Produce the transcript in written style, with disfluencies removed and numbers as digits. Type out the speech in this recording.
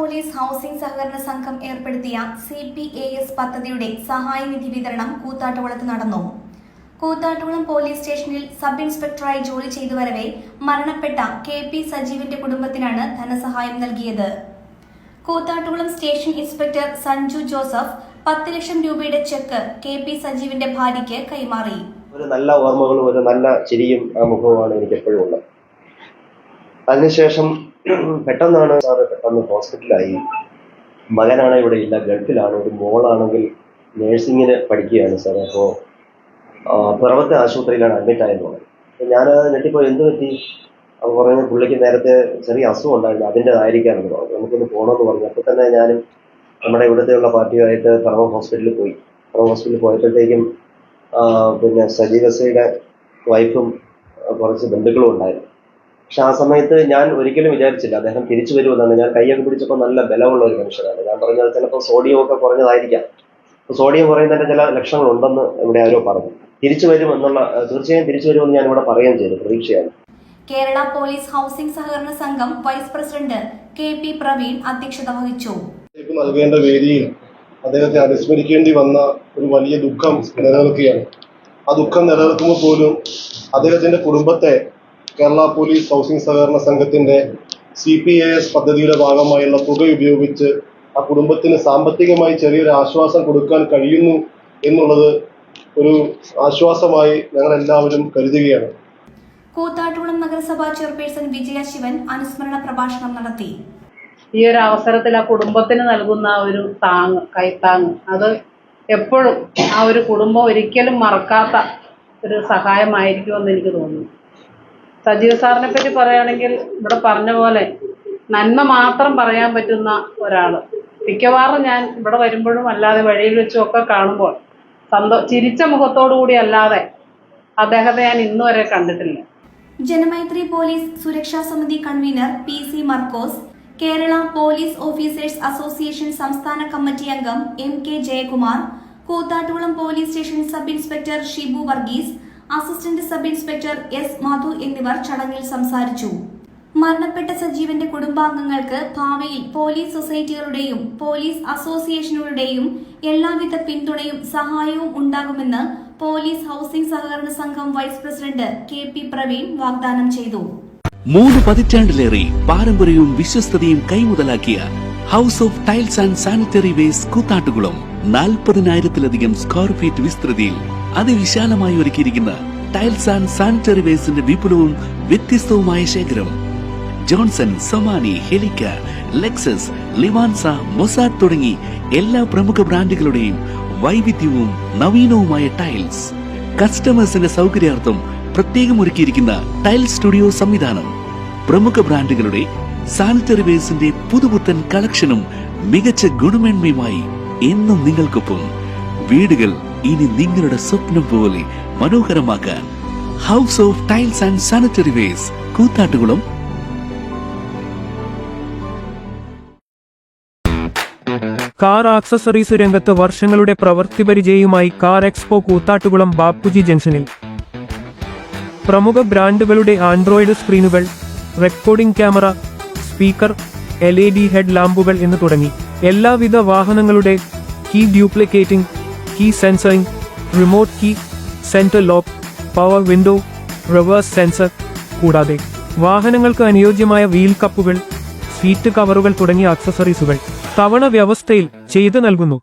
Police housing സഹകരണ സംഘം ഏർപ്പെടുത്തിയ CPAS പദ്ധതിയുടെ സഹായനിധി വിതരണം കൂത്താട്ടുകുളത്ത് നടന്നു. കൂത്താട്ടുകുളം പോലീസ് സ്റ്റേഷനിൽ സബ് ഇൻസ്പെക്ടറായി ജോലി ചെയ്തു വരവെ മരണപ്പെട്ട KP സജീവിന്റെ കുടുംബത്തിനാണ് ധനസഹായം നൽകിയത്. Koothattukulam station inspector Sanju Joseph 10 ലക്ഷം രൂപയുടെ ചെക്ക് KP സജീവിന്റെ ഭാര്യയ്ക്ക് കൈമാറി. ഒരു നല്ല ഓർമ്മകളും ഒരു നല്ല ചിരിയും ആ മുഖവുമാണ് എനിക്ക് എപ്പോഴും ഉള്ളത്. അതിനുശേഷം പെട്ടെന്ന് ഹോസ്പിറ്റലായി. മകനാണ് ഇവിടെ ഇല്ല, ഗൾഫിലാണ്. ഒരു മോളാണെങ്കിൽ നേഴ്സിങ്ങിന് പഠിക്കുകയാണ് സാർ. അപ്പോൾ പിറവത്തെ ആശുപത്രിയിലാണ് അഡ്മിറ്റ് ആയെന്നുള്ളത്. അപ്പോൾ ഞാൻ ഞെട്ടിപ്പോൾ എന്ത് പറ്റി? അപ്പോൾ പറഞ്ഞ പുള്ളിക്ക് നേരത്തെ ചെറിയ അസുഖം ഉണ്ടായിരുന്നു, അതിൻ്റെതായിരിക്കാമെന്ന് പറഞ്ഞു. നമുക്കൊന്ന് പോകണമെന്ന് പറഞ്ഞു. അപ്പോൾ തന്നെ ഞാനും നമ്മുടെ ഇവിടുത്തെയുള്ള പാർട്ടിയുമായിട്ട് പിറവ ഹോസ്പിറ്റലിൽ പോയി. പിറവ ഹോസ്പിറ്റലിൽ പോയപ്പോഴത്തേക്കും പിന്നെ സജീവസയുടെ വൈഫും കുറച്ച് ബന്ധുക്കളും ഉണ്ടായിരുന്നു. പക്ഷെ ആ സമയത്ത് ഞാൻ ഒരിക്കലും വിചാരിച്ചില്ല അദ്ദേഹം തിരിച്ചു വരുമെന്നാണ്. ഞാൻ കൈയൊക്കെ പിടിച്ചപ്പോൾ നല്ല ബലമുള്ള ഒരു മനുഷ്യനാണ്. ഞാൻ പറഞ്ഞത് ചിലപ്പോൾ സോഡിയം ഒക്കെ കുറഞ്ഞതായിരിക്കാം. സോഡിയം കുറയുന്നതിൻ്റെ ചില ലക്ഷണങ്ങളുണ്ടെന്ന് ഇവിടെ ആരോ പറഞ്ഞു. തിരിച്ചു വരുമെന്നുള്ള, തീർച്ചയായും തിരിച്ചു വരുമെന്ന് ഞാൻ ഇവിടെ പറയുകയും ചെയ്തു. പ്രതീക്ഷയാണ്. കേരള പോലീസ് ഹൗസിംഗ് സഹകരണ സംഘം വൈസ് പ്രസിഡന്റ് KP പ്രവീൺ അധ്യക്ഷത വഹിച്ചു. നൽകേണ്ട വേദിയിൽ അദ്ദേഹത്തെ അനുസ്മരിക്കേണ്ടി വന്ന ഒരു വലിയ ദുഃഖം നിലനിൽക്കുകയാണ്. ആ ദുഃഖം നിലനിൽക്കുമ്പോൾ പോലും അദ്ദേഹത്തിന്റെ കുടുംബത്തെ കേരള പോലീസ് ഹൗസിംഗ് സഹകരണ സംഘത്തിന്റെ CPAS പദ്ധതിയുടെ ഭാഗമായുള്ള തുക ഉപയോഗിച്ച് ആ കുടുംബത്തിന് സാമ്പത്തികമായി ചെറിയൊരു ആശ്വാസം കൊടുക്കാൻ കഴിയുന്നു എന്നുള്ളത് ഒരു ആശ്വാസമായി ഞങ്ങൾ എല്ലാവരും കരുതുകയാണ്. കൂത്താട്ടുകുളം നഗരസഭാ ചെയർപേഴ്സൺ വിജയ ശിവൻ അനുസ്മരണ പ്രഭാഷണം നടത്തി. ഈ ഒരു അവസരത്തിൽ ആ കുടുംബത്തിന് നൽകുന്ന ഒരു കൈത്താങ് അത് എപ്പോഴും ആ ഒരു കുടുംബം ഒരിക്കലും മറക്കാത്ത ഒരു സഹായമായിരിക്കുമെന്ന് എനിക്ക് തോന്നുന്നു. സജീവ് സാറിനെ പറ്റി പറയുകയാണെങ്കിൽ ഇവിടെ പറഞ്ഞ പോലെ നന്മ മാത്രം പറയാൻ പറ്റുന്ന ഒരാൾ. മിക്കവാറും ഞാൻ ഇവിടെ വരുമ്പോഴും അല്ലാതെ വഴിയിൽ വെച്ചും ഒക്കെ കാണുമ്പോൾ ചിരിച്ച മുഖത്തോടു കൂടി അല്ലാതെ അദ്ദേഹത്തെ ഞാൻ ഇന്നുവരെ കണ്ടിട്ടില്ല. ജനമൈത്രി പോലീസ് സുരക്ഷാ സമിതി കൺവീനർ PC മർക്കോസ്, കേരള പോലീസ് ഓഫീസേഴ്സ് അസോസിയേഷൻ സംസ്ഥാന കമ്മിറ്റി അംഗം MK Jayakumar, Koothattukulam police station sub inspector Shibu Varghese, assistant sub inspector S Madhu എന്നിവർ ചടങ്ങിൽ സംസാരിച്ചു. മരണപ്പെട്ട സജീവന്റെ കുടുംബാംഗങ്ങൾക്ക് ഭാവിയിൽ പോലീസ് സൊസൈറ്റികളുടെയും പോലീസ് അസോസിയേഷനുകളുടെയും എല്ലാവിധ പിന്തുണയും സഹായവും ഉണ്ടാകുമെന്ന് പോലീസ് ഹൗസിംഗ് സഹകരണ സംഘം വൈസ് പ്രസിഡന്റ് KP പ്രവീൺ വാഗ്ദാനം ചെയ്തു. 3 പതിറ്റാണ്ടിലേറെ പാരമ്പര്യവും വിശ്വസ്തതയും കൈമുതലാക്കിയ house of tiles and sanitary waste Koothattukulam forty thousand square feet വിസ്തൃതിയിൽ അതിവിശാലമായി ഒരുക്കിയിരിക്കുന്ന ടൈൽസ് ആൻഡ് സാനിറ്ററി വേസ്റ്റിന്റെ വിപുലവും വ്യത്യസ്തവുമായ ശേഖരം. ജോൺസൺ, സൊമാനി, ഹെലിക്ക, ലെക്സസ്, ലിവാൻസ, മൊസാഡ് തുടങ്ങി എല്ലാ പ്രമുഖ ബ്രാൻഡുകളുടെയും വൈവിധ്യവും നവീനവുമായ ടൈൽസ്. കസ്റ്റമേഴ്സിന്റെ സൗകര്യാർത്ഥം പ്രത്യേകം ഒരുക്കിയിരിക്കുന്ന ടൈൽ സ്റ്റുഡിയോ സംവിധാനം. പ്രമുഖ ബ്രാൻഡുകളുടെ സാനിറ്ററി വേസ്റ്റിന്റെ പുതുപുത്തൻ കളക്ഷനും മികച്ച ഗുണമേന്മയുമായി എന്നും നിങ്ങൾക്കൊപ്പം. വീടുകൾ ഇനി നിങ്ങളുടെ സ്വപ്നം പോലെ മനോഹരമാക്കാൻ house of tiles and sanitary waste Koothattukulam. Car accessories രംഗത്ത് വർഷങ്ങളുടെ പ്രവൃത്തി പരിചയവുമായി കാർ എക്സ്പോ കൂത്താട്ടുകുളം ബാപ്പുജി ജംഗ്ഷനിൽ. പ്രമുഖ ബ്രാൻഡുകളുടെ ആൻഡ്രോയിഡ് സ്ക്രീനുകൾ, recording camera, speaker, LED head ലാമ്പുകൾ എന്ന് തുടങ്ങി എല്ലാവിധ വാഹനങ്ങളുടെ key duplicating, key sensoring, remote key, centre lock, power window, reverse sensor, കൂടാതെ വാഹനങ്ങൾക്ക് അനുയോജ്യമായ വീൽ കപ്പുകൾ, സീറ്റ് കവറുകൾ തുടങ്ങിയ ആക്സസറീസുകൾ തവണ വ്യവസ്ഥയിൽ ചെയ്തു നൽകുന്നു.